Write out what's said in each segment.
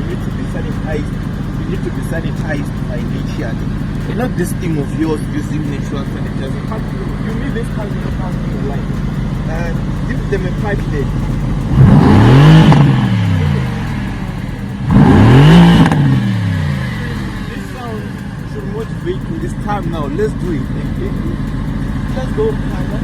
you need to be sanitized. You need to be sanitized by nature. And not this thing of yours using natural sanitizer. You need this kind of in your life. Give them a pipe there. This sound should motivate you this time now. Let's do it. Let's go, Tyler.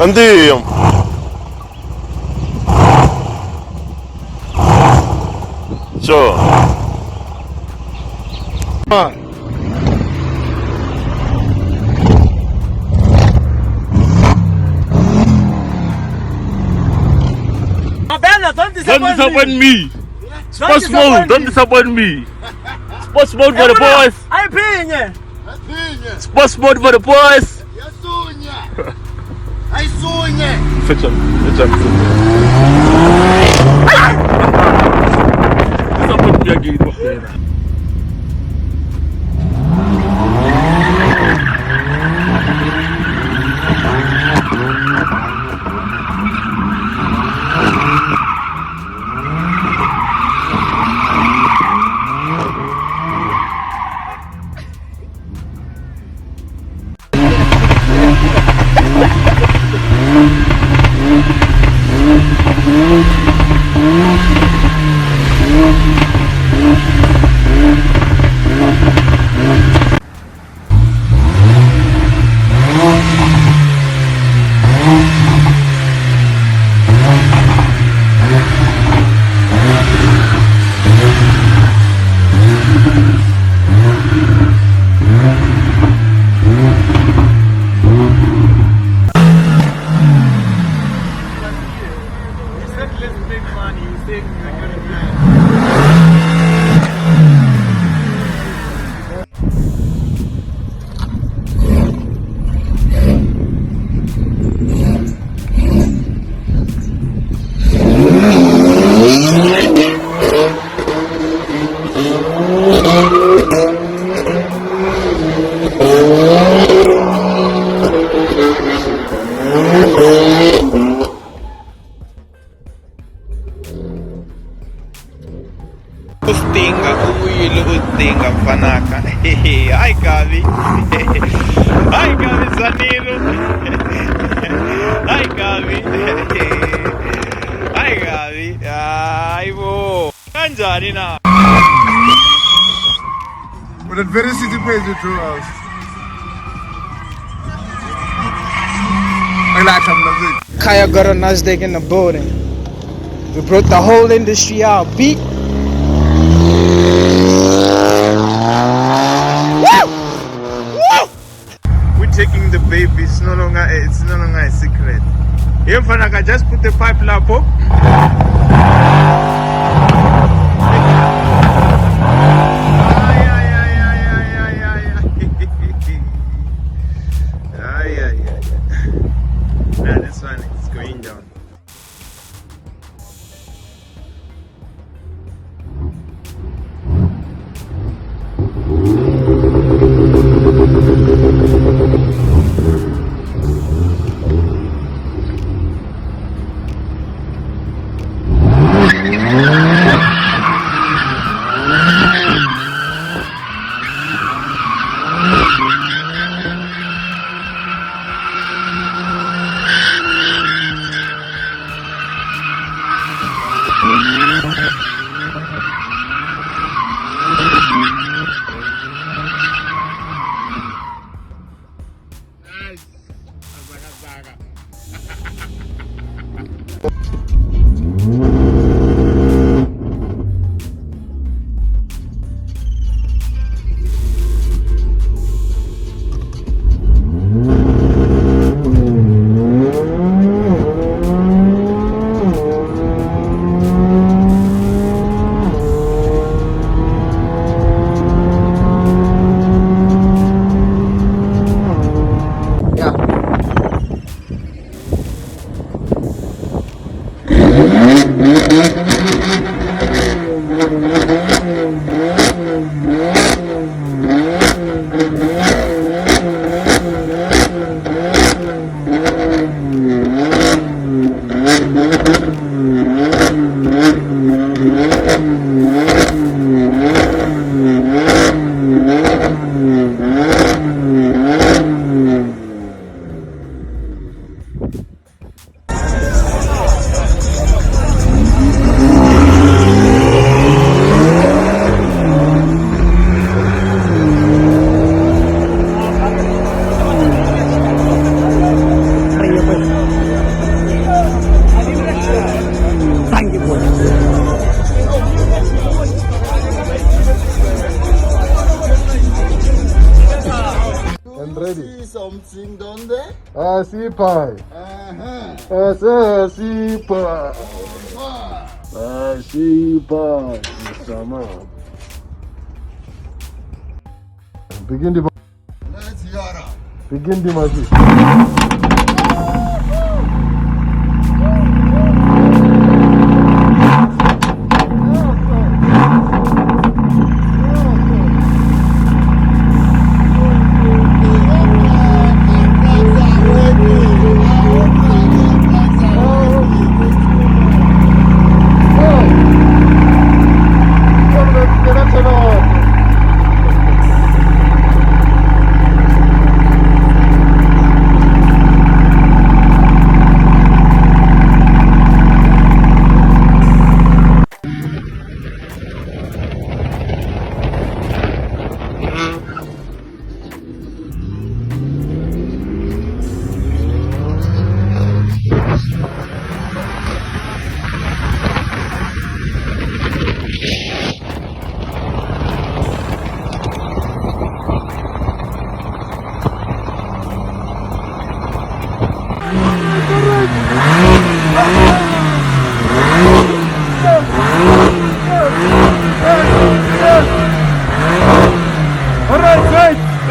Andiamo. Ciao. Don't disappoint me. Sports mode, don't disappoint me. Sports mode for the boys. I'm paying you. Sports mode for the boys. I saw you. Fetch him. Disappoint me again. Ustinga fanaka. Ai Gavi. Ai Gavi Zaniro. Ai Gavi. Ai Gavi. Ai wo. Kanjani na. But that very city pays the true house. I like him. Kaya got a nasdaq in the building. We brought the whole industry out. Beat. We're taking the baby. It's no longer a secret. If I can just put the pipe lap up. Now this one is going down. See something down there? I see pie. I see pie. I see pie. Begin the Let's yara. begin the magic.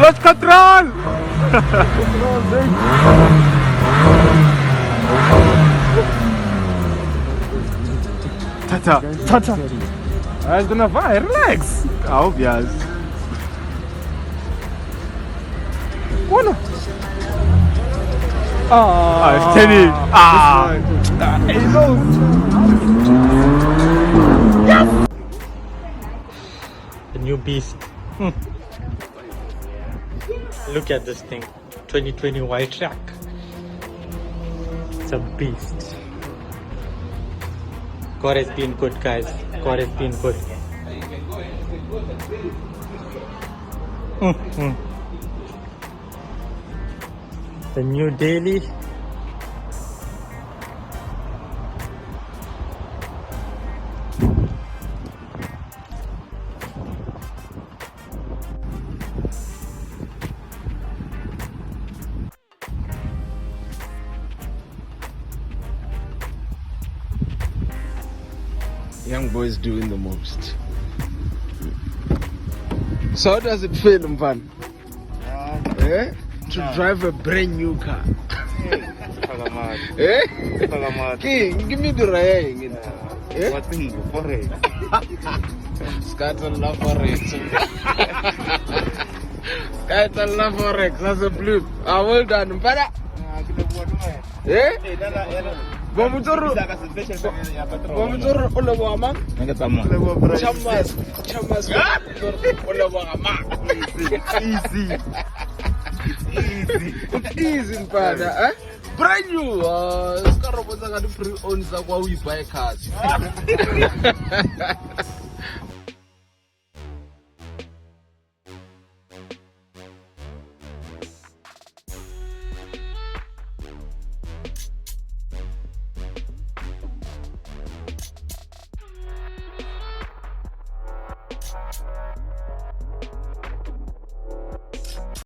Lost control! Tata. I'm gonna buy, relax. Obvious. What? Ah, Kenny. The new beast. Look at this thing. 2020 white track. It's a beast. God has been good, guys. God has been good. The new daily. Young boys doing the most. So how does it feel, Mvan? To drive a brand new car. King, give me the ring. What thing? Forex. Scatter love Forex. Scatter love Forex. That's a blue. Ah, well done. Mpana. Vamos a ulo wa mang? Chamas. Ulo wa mang. Easy. It's easy, mpana, eh? Brand new. Ska robotsa ka di pre-owned za kwa we buy cars.